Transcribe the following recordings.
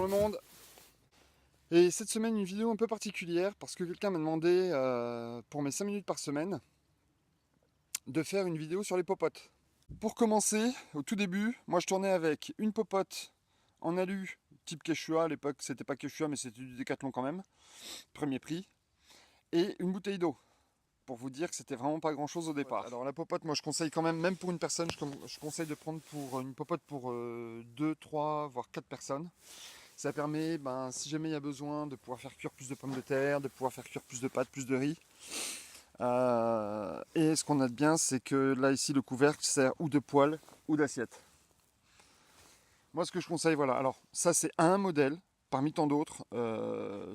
le monde. Et cette semaine, une vidéo un peu particulière parce que quelqu'un m'a demandé pour mes 5 minutes par semaine de faire une vidéo sur les popotes. Pour commencer, au tout début, moi je tournais avec une popote en alu type Quechua. À l'époque, c'était pas Quechua, mais c'était du Décathlon quand même, premier prix, et une bouteille d'eau. Pour vous dire que c'était vraiment pas grand chose au départ. Alors la popote, moi je conseille quand même pour une personne, je conseille de prendre pour une popote pour 2, 3, voire 4 personnes. Ça permet, si jamais il y a besoin, de pouvoir faire cuire plus de pommes de terre, de pouvoir faire cuire plus de pâtes, plus de riz. Et ce qu'on a de bien, c'est que là ici le couvercle sert ou de poêle ou d'assiette. Moi ce que je conseille, voilà, alors ça c'est un modèle parmi tant d'autres.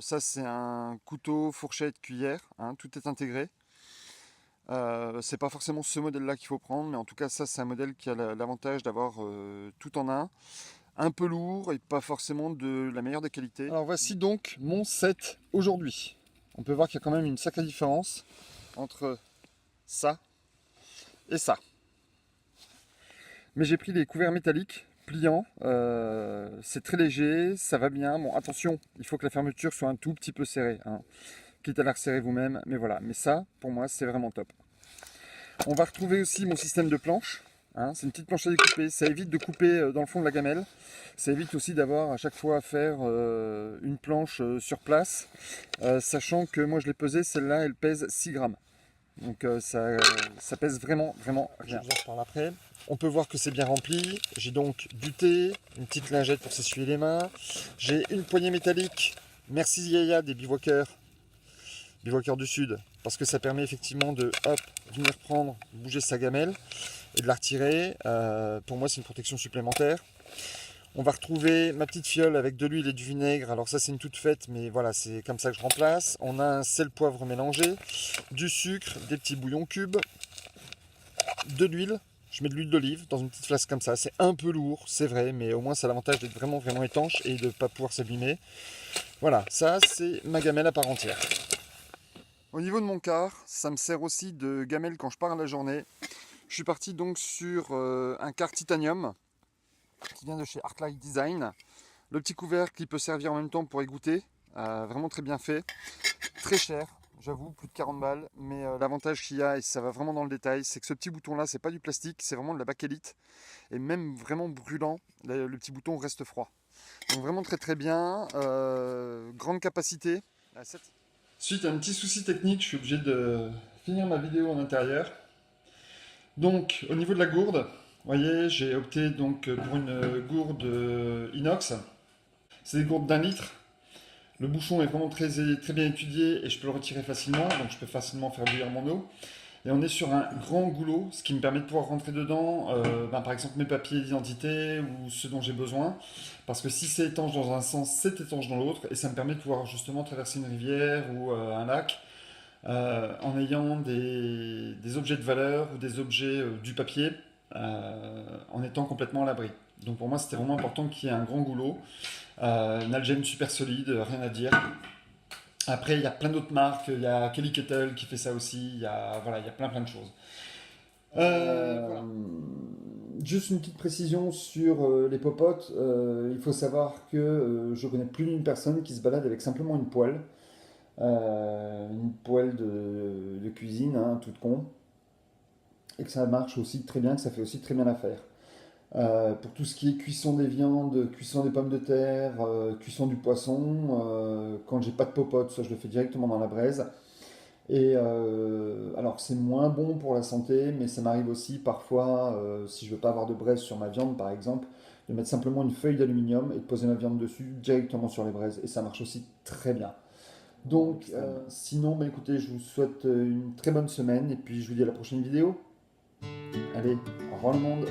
Ça c'est un couteau, fourchette, cuillère, hein, tout est intégré. C'est pas forcément ce modèle là qu'il faut prendre, mais en tout cas ça c'est un modèle qui a l'avantage d'avoir tout en un peu lourd et pas forcément de la meilleure des qualités. Alors voici donc mon set aujourd'hui. On peut voir qu'il y a quand même une sacrée différence entre ça et ça. Mais j'ai pris des couverts métalliques pliants, c'est très léger, ça va bien. Bon attention, il faut que la fermeture soit un tout petit peu serrée, hein. Quitte à la resserrer vous-même, mais voilà. Mais ça, pour moi, c'est vraiment top. On va retrouver aussi mon système de planche. Hein, c'est une petite planche à découper. Ça évite de couper dans le fond de la gamelle. Ça évite aussi d'avoir à chaque fois à faire une planche sur place. Sachant que moi, je l'ai pesée, celle-là, elle pèse 6 grammes. Donc ça pèse vraiment, vraiment rien. Je vous en reparle après. On peut voir que c'est bien rempli. J'ai donc du thé, une petite lingette pour s'essuyer les mains. J'ai une poignée métallique. Merci Yaya des bivouaqueurs du Sud, parce que ça permet effectivement de venir prendre, bouger sa gamelle et de la retirer. Pour moi c'est une protection supplémentaire. On va retrouver ma petite fiole avec de l'huile et du vinaigre. Alors ça c'est une toute faite, mais voilà, c'est comme ça que je remplace. On a un sel poivre mélangé, du sucre, des petits bouillons cubes, de l'huile. Je mets de l'huile d'olive dans une petite flasque comme ça. C'est un peu lourd, c'est vrai, mais au moins ça a l'avantage d'être vraiment, vraiment étanche et de ne pas pouvoir s'abîmer. Voilà, ça c'est ma gamelle à part entière. Au niveau de mon quart, ça me sert aussi de gamelle quand je pars à la journée. Je suis parti donc sur un quart titanium qui vient de chez Arclight Design. Le petit couvercle qui peut servir en même temps pour égoutter, vraiment très bien fait. Très cher, j'avoue, plus de 40 balles. Mais l'avantage qu'il y a, et ça va vraiment dans le détail, c'est que ce petit bouton là, c'est pas du plastique, c'est vraiment de la bakélite. Et même vraiment brûlant, le petit bouton reste froid. Donc vraiment très très bien, grande capacité. Suite à un petit souci technique, je suis obligé de finir ma vidéo en intérieur. Donc, au niveau de la gourde, vous voyez, j'ai opté donc pour une gourde inox. C'est des gourdes d'1 litre. Le bouchon est vraiment très, très bien étudié et je peux le retirer facilement, donc je peux facilement faire bouillir mon eau. Et on est sur un grand goulot, ce qui me permet de pouvoir rentrer dedans, par exemple mes papiers d'identité ou ce dont j'ai besoin. Parce que si c'est étanche dans un sens, c'est étanche dans l'autre. Et ça me permet de pouvoir justement traverser une rivière ou un lac en ayant des objets de valeur ou des objets du papier en étant complètement à l'abri. Donc pour moi c'était vraiment important qu'il y ait un grand goulot, une algène super solide, rien à dire. Après, il y a plein d'autres marques. Il y a Kelly Kettle qui fait ça aussi. Il y a, voilà, il y a plein de choses. Voilà. Juste une petite précision sur les popotes. Il faut savoir que je connais plus d'une personne qui se balade avec simplement une poêle. Une poêle de cuisine, hein, toute con. Et que ça marche aussi très bien, que ça fait aussi très bien l'affaire. Pour tout ce qui est cuisson des viandes, cuisson des pommes de terre, cuisson du poisson, quand j'ai pas de popote, ça je le fais directement dans la braise. Et alors c'est moins bon pour la santé, mais ça m'arrive aussi parfois, si je veux pas avoir de braise sur ma viande par exemple, de mettre simplement une feuille d'aluminium et de poser ma viande dessus directement sur les braises. Et ça marche aussi très bien. Donc sinon, écoutez, je vous souhaite une très bonne semaine et puis je vous dis à la prochaine vidéo. Allez, au revoir le monde.